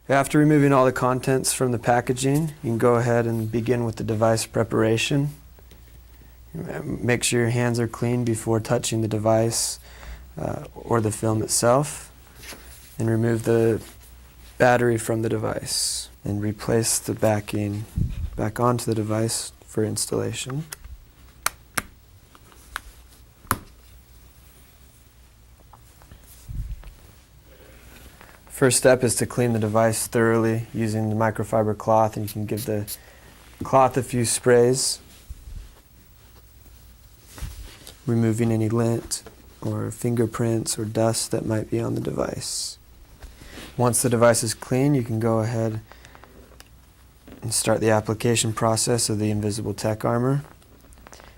After removing all the contents from the packaging, you can go ahead and begin with the device preparation. Make sure your hands are clean before touching the device or the film itself, and remove the battery from the device and replace the backing back onto the device for installation. First step is to clean the device thoroughly using the microfiber cloth, and you can give the cloth a few sprays, removing any lint or fingerprints or dust that might be on the device. Once the device is clean, you can go ahead and start the application process of the Invisible Tech-Armor.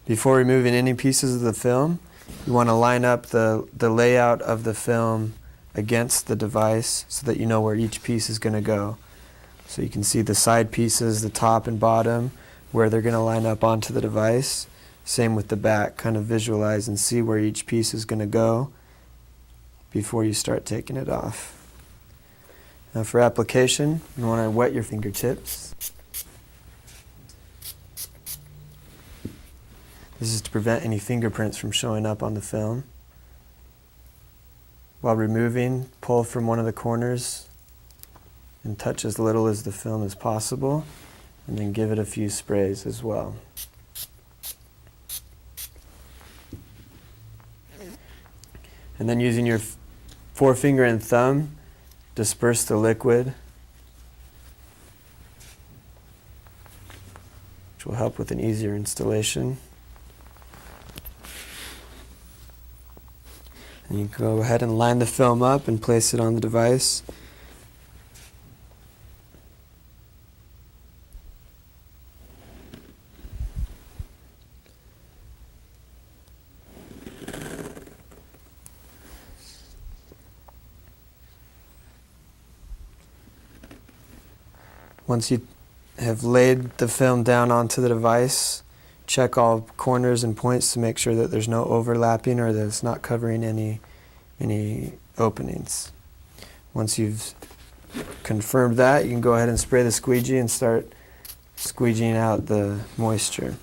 Before removing any pieces of the film, you want to line up the layout of the film against the device so that you know where each piece is going to go. So you can see the side pieces, the top and bottom, where they're going to line up onto the device. Same with the back, kind of visualize and see where each piece is going to go before you start taking it off. Now for application, you want to wet your fingertips. This is to prevent any fingerprints from showing up on the film. While removing, pull from one of the corners and touch as little as the film as possible, and then give it a few sprays as well. And then using your forefinger and thumb, disperse the liquid, which will help with an easier installation. And you can go ahead and line the film up and place it on the device. Once you have laid the film down onto the device, check all corners and points to make sure that there's no overlapping or that it's not covering any openings. Once you've confirmed that, you can go ahead and spray the squeegee and start squeegeeing out the moisture.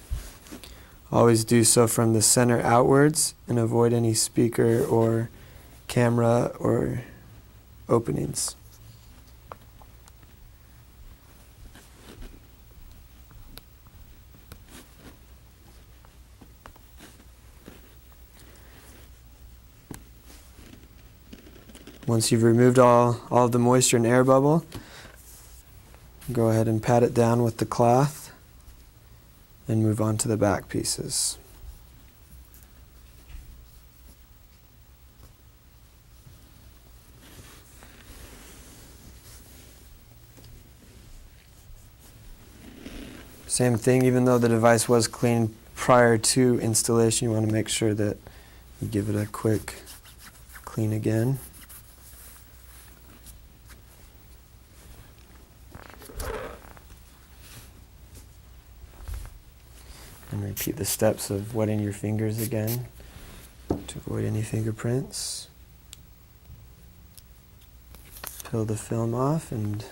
Always do so from the center outwards and avoid any speaker or camera or openings. Once you've removed all of the moisture and air bubble, go ahead and pat it down with the cloth and move on to the back pieces. Same thing, even though the device was clean prior to installation, you want to make sure that you give it a quick clean again. And repeat the steps of wetting your fingers again to avoid any fingerprints. Peel the film off and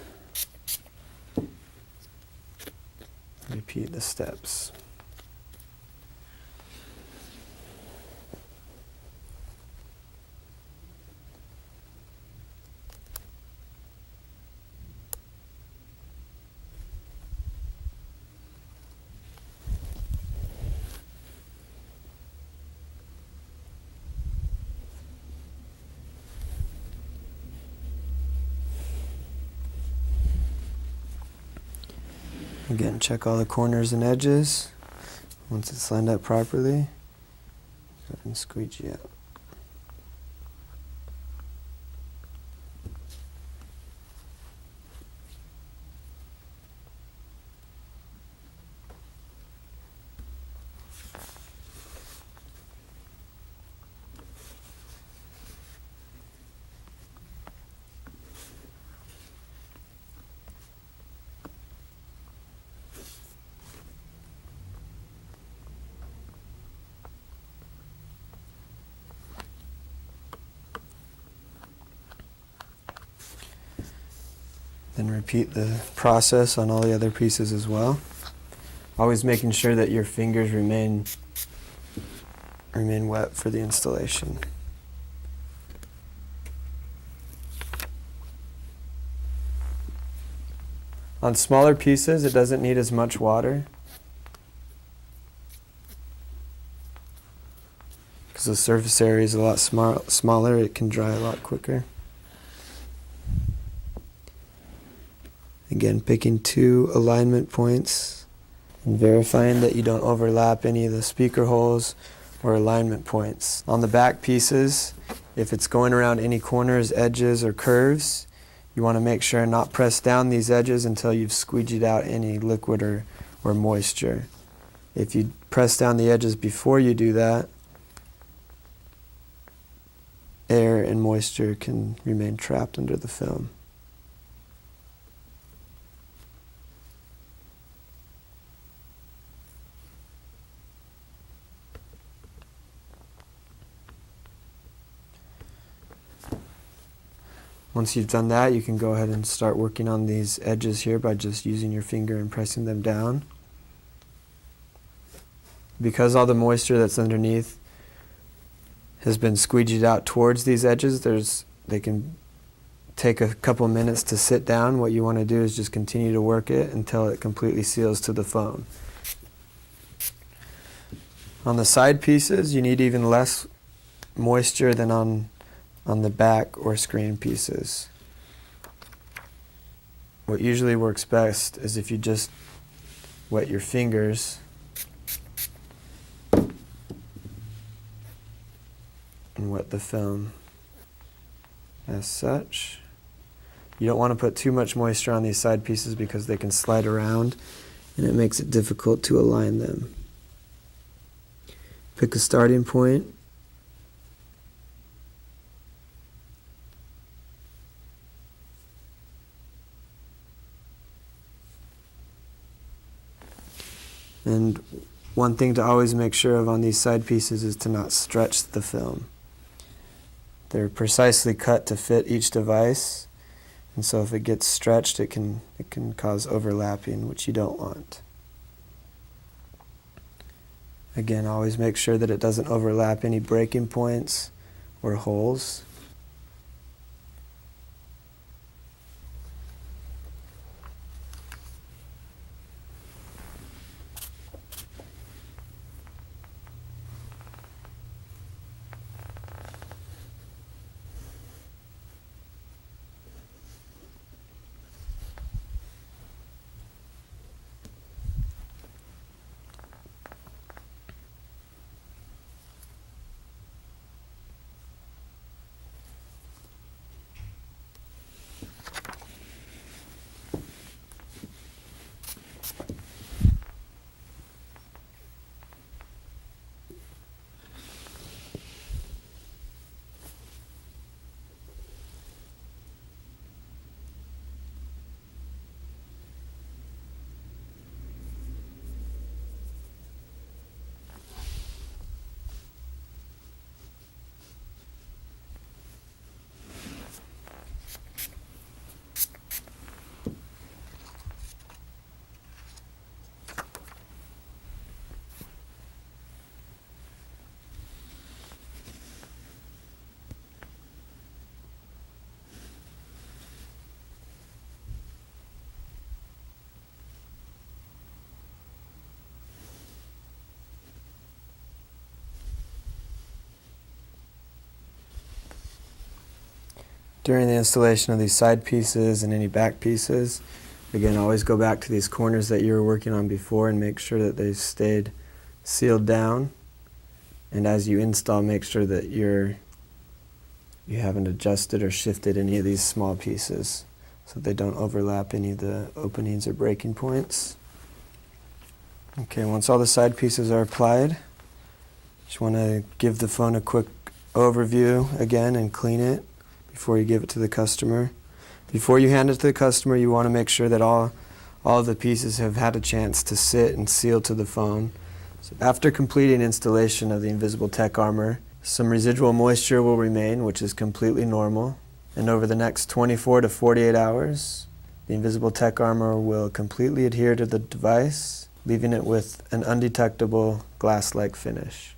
repeat the steps. Again, check all the corners and edges. Once it's lined up properly, go ahead and squeegee out. Then repeat the process on all the other pieces as well. Always making sure that your fingers remain wet for the installation. On smaller pieces, it doesn't need as much water because the surface area is a lot smaller. It can dry a lot quicker. Again, picking 2 alignment points and verifying that you don't overlap any of the speaker holes or alignment points. On the back pieces, if it's going around any corners, edges, or curves, you want to make sure and not press down these edges until you've squeegeed out any liquid or moisture. If you press down the edges before you do that, air and moisture can remain trapped under the film. Once you've done that, you can go ahead and start working on these edges here by just using your finger and pressing them down. Because all the moisture that's underneath has been squeegeed out towards these edges, they can take a couple minutes to sit down. What you want to do is just continue to work it until it completely seals to the phone. On the side pieces, you need even less moisture than on the back or screen pieces. What usually works best is if you just wet your fingers and wet the film as such. You don't want to put too much moisture on these side pieces because they can slide around and it makes it difficult to align them. Pick a starting point. And one thing to always make sure of on these side pieces is to not stretch the film. They're precisely cut to fit each device, and so if it gets stretched, it can cause overlapping, which you don't want. Again, always make sure that it doesn't overlap any breaking points or holes. During the installation of these side pieces and any back pieces, again, always go back to these corners that you were working on before and make sure that they stayed sealed down. And as you install, make sure that you haven't adjusted or shifted any of these small pieces so they don't overlap any of the openings or breaking points. Okay, once all the side pieces are applied, just want to give the phone a quick overview again and clean it before you give it to the customer. Before you hand it to the customer, you want to make sure that all of the pieces have had a chance to sit and seal to the phone. So after completing installation of the Invisible Tech-Armor, some residual moisture will remain, which is completely normal. And over the next 24 to 48 hours, The Invisible Tech Armor will completely adhere to the device, leaving it with an undetectable glass-like finish.